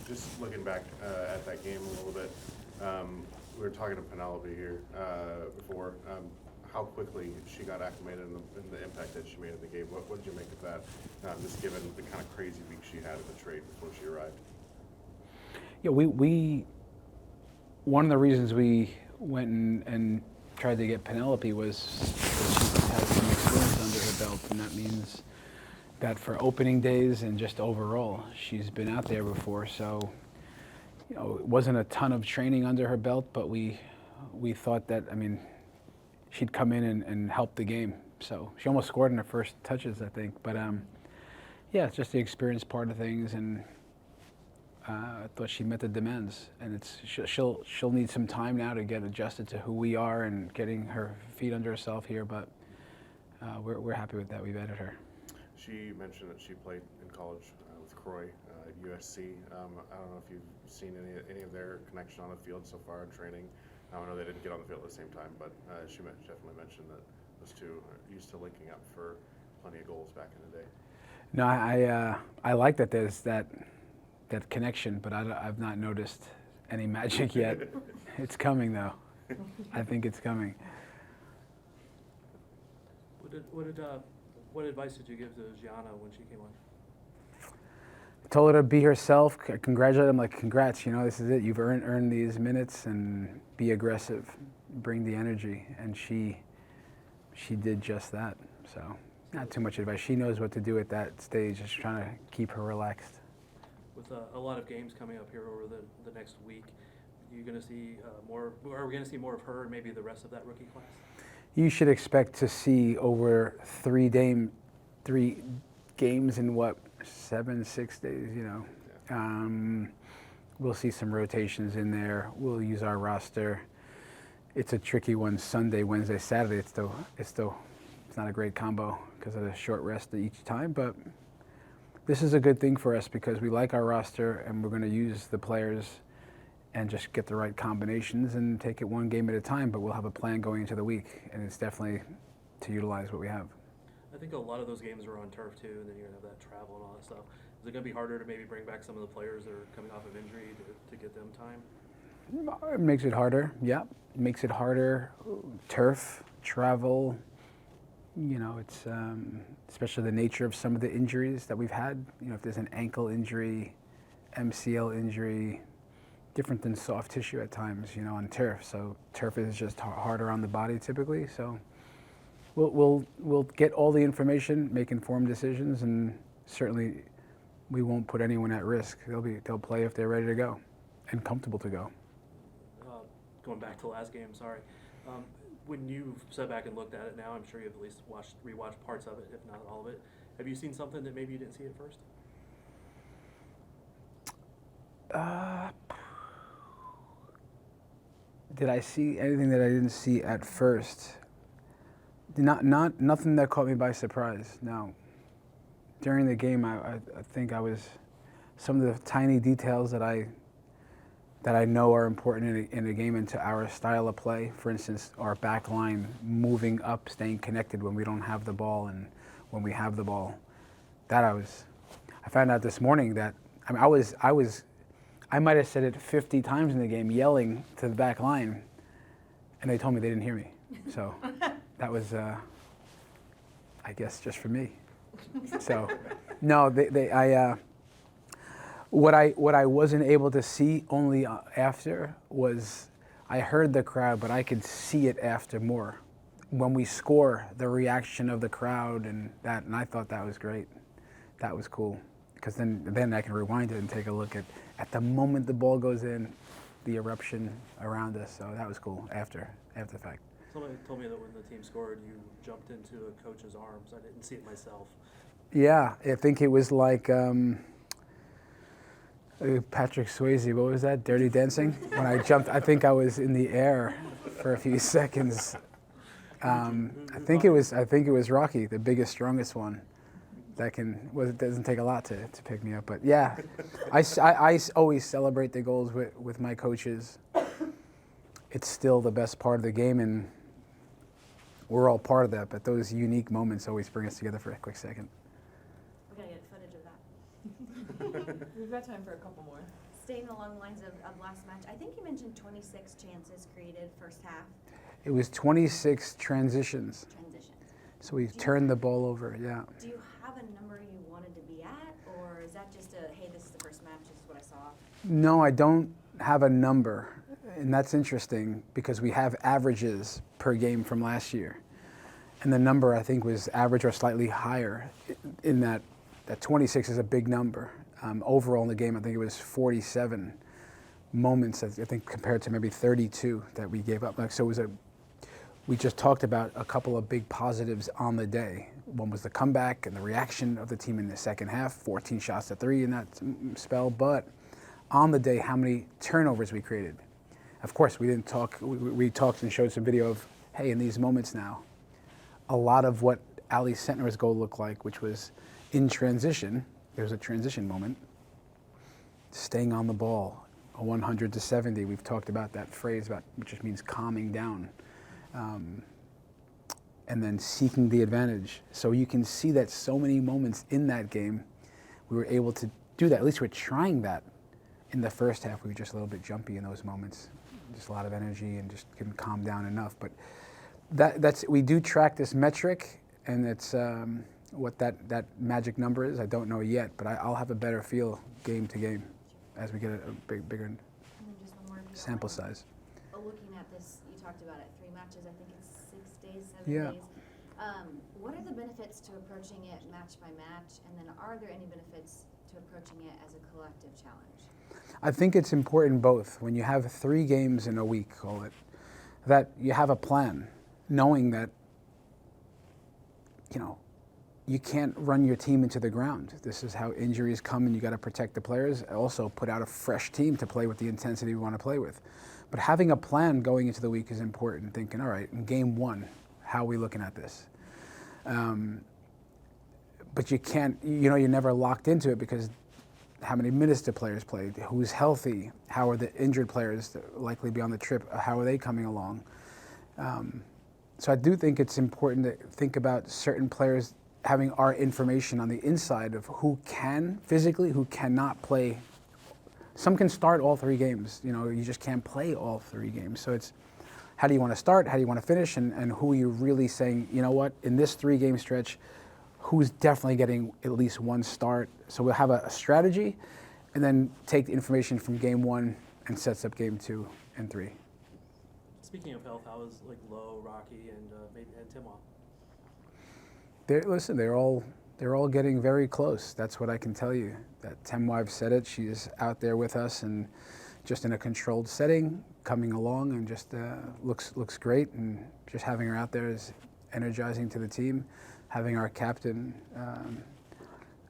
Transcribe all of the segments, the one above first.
Just looking back at that game a little bit, we were talking to Penelope here before. How quickly she got acclimated and the impact that she made in the game. What did you make of that? Just given the kind of crazy week she had in the trade before she arrived. Yeah, we one of the reasons we went and tried to get Penelope was that she had some experience under her belt, and that means that for opening days and just overall, she's been out there before. So, it wasn't a ton of training under her belt, but we thought that, she'd come in and help the game. So she almost scored in her first touches, I think. But yeah, it's just the experience part of things, and I thought she met the demands. And she'll need some time now to get adjusted to who we are and getting her feet under herself here. But we're happy with that. We've added her. She mentioned that she played in college with Croy at USC. I don't know if you've seen any of their connection on the field so far in training. I know they didn't get on the field at the same time, but she definitely mentioned that those two are used to linking up for plenty of goals back in the day. No, I like that there's that connection, but I've not noticed any magic yet. It's coming, though. I think it's coming. What advice did you give to Gianna when she came on? Told her to be herself, congratulate him, like, congrats, this is it. You've earned these minutes, and be aggressive, bring the energy. And she did just that. So not too much advice. She knows what to do at that stage, just trying to keep her relaxed. With a lot of games coming up here over the next week, are we going to see more of her and maybe the rest of that rookie class? You should expect to see over three games in 6 days, We'll see some rotations in there. We'll use our roster. It's a tricky one, Sunday, Wednesday, Saturday. It's not a great combo because of the short rest each time, but this is a good thing for us because we like our roster and we're going to use the players and just get the right combinations and take it one game at a time, but we'll have a plan going into the week, and it's definitely to utilize what we have. I think a lot of those games are on turf too, and then you're going to have that travel and all that stuff. Is it going to be harder to maybe bring back some of the players that are coming off of injury to get them time? It makes it harder, yeah. It makes it harder. Turf, travel, it's especially the nature of some of the injuries that we've had. If there's an ankle injury, MCL injury, different than soft tissue at times, on turf. So turf is just harder on the body typically. So we'll get all the information, make informed decisions, and certainly we won't put anyone at risk. They'll play if they're ready to go and comfortable to go. Going back to last game, sorry. When you've sat back and looked at it now, I'm sure you've at least rewatched parts of it, if not all of it. Have you seen something that maybe you didn't see at first? Did I see anything that I didn't see at first? Nothing that caught me by surprise. No. During the game, I think some of the tiny details that I know are important in a game and to our style of play. For instance, our back line moving up, staying connected when we don't have the ball, and when we have the ball. I found out this morning that I might have said it 50 times in the game, yelling to the back line, and they told me they didn't hear me. So that was, I guess, just for me. So, no, what I wasn't able to see only after was I heard the crowd, but I could see it after more. When we score, the reaction of the crowd and I thought that was great. That was cool. Because then I can rewind it and take a look at the moment the ball goes in, the eruption around us. So that was cool after the fact. Somebody told me that when the team scored, you jumped into a coach's arms. I didn't see it myself. Yeah, I think it was like Patrick Swayze. What was that? Dirty Dancing? When I jumped, I think I was in the air for a few seconds. I think it was Rocky, the biggest, strongest one. It doesn't take a lot to pick me up, but yeah, I always celebrate the goals with my coaches. It's still the best part of the game, and we're all part of that. But those unique moments always bring us together for a quick second. We're gonna get footage of that. We've got time for a couple more. Staying along the lines of last match, I think you mentioned 26 chances created first half. It was 26 transitions. So we Do you- turned the ball over, yeah. Do you have a number you wanted to be at, or is that just a, hey, this is the first match, this is what I saw? No, I don't have a number. And that's interesting because we have averages per game from last year. And the number I think was average or slightly higher in that 26 is a big number. Overall in the game, I think it was 47 moments, I think, compared to maybe 32 that we gave up. Like, so it was we just talked about a couple of big positives on the day. One was the comeback and the reaction of the team in the second half, 14 shots to 3 in that spell. But on the day, how many turnovers we created. Of course, we didn't talk, we talked and showed some video of, hey, in these moments now, a lot of what Ali Sentner's goal looked like, which was in transition, there was a transition moment, staying on the ball, a 100 to 70. We've talked about that phrase, which just means calming down, and then seeking the advantage. So you can see that so many moments in that game, we were able to do that. At least we're trying that. In the first half, we were just a little bit jumpy in those moments, just a lot of energy and just couldn't calm down enough. But that's we do track this metric, and it's what that magic number is. I don't know yet, but I'll have a better feel game to game as we get a bigger And then just one more. if you don't sample mind. size. Looking at this, you talked about it, 3 matches, I think it's 6 days, 7 Yeah. days. What are the benefits to approaching it match by match, and then are there any benefits to approaching it as a collective challenge? I think it's important both. When you have 3 games in a week, call it, that you have a plan, knowing that, you can't run your team into the ground. This is how injuries come, and you got to protect the players. Also put out a fresh team to play with the intensity we want to play with. But having a plan going into the week is important, thinking, all right, in game 1, how are we looking at this? But you can't, you're never locked into it because how many minutes do players play? Who's healthy? How are the injured players that likely be on the trip? How are they coming along? So I do think it's important to think about certain players having our information on the inside of who can physically, who cannot play. Some can start all 3 games. You just can't play all 3 games. So it's how do you want to start? How do you want to finish? And who are you really saying, you know what, in this 3-game stretch, who's definitely getting at least 1 start? So we'll have a strategy and then take the information from game 1 and sets up game 2 and 3. Speaking of health, how is Lowe, Rocky, and Timoth? They're all getting very close. That's what I can tell you. That Temwive said it. She's out there with us and just in a controlled setting, coming along, and just looks great. And just having her out there is energizing to the team. Having our captain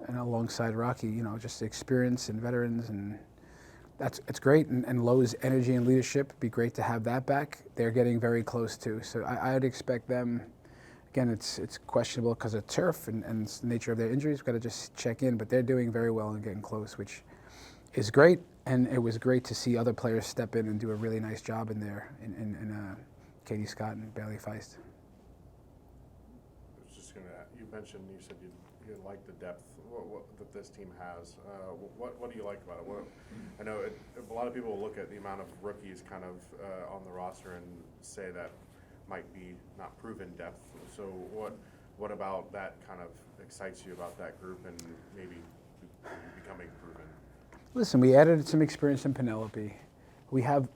and alongside Rocky, just experience and veterans, and it's great. And Lowe's energy and leadership, be great to have that back. They're getting very close too. So I would expect them. Again, it's questionable because of turf and the nature of their injuries. We've got to just check in, but they're doing very well and getting close, which is great. And it was great to see other players step in and do a really nice job in there, in Katie Scott and Bailey Feist. I was just going to, you said you like the depth that this team has. What do you like about it? I know a lot of people will look at the amount of rookies kind of on the roster and say that might be not proven depth. So what about that kind of excites you about that group and maybe becoming proven? Listen, we added some experience in Penelope. We have,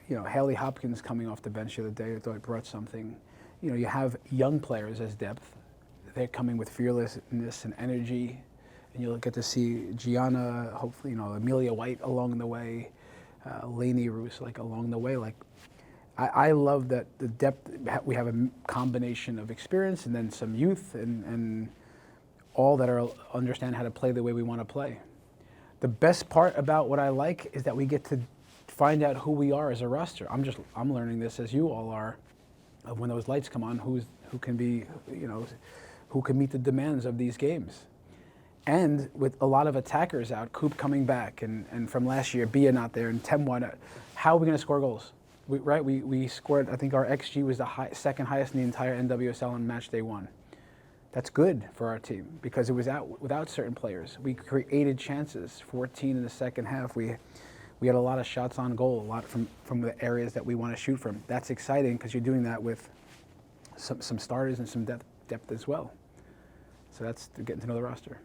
Haley Hopkins coming off the bench the other day. I thought it brought something. You have young players as depth. They're coming with fearlessness and energy, and you'll get to see Gianna, hopefully, Amelia White along the way, Lainey Roos along the way. I love that the depth. We have a combination of experience and then some youth and all that understand how to play the way we want to play. The best part about what I like is that we get to find out who we are as a roster. I'm learning this as you all are, of when those lights come on, who can be, who can meet the demands of these games. And with a lot of attackers out, Coop coming back, and from last year, Bia not there, and Temwa, how are we going to score goals? We scored, I think our XG was the second highest in the entire NWSL on match day 1. that's good for our team because it was without certain players. We created chances, 14 in the second half. We had a lot of shots on goal, a lot from the areas that we want to shoot from. That's exciting because you're doing that with some starters and some depth as well. So that's getting to know the roster.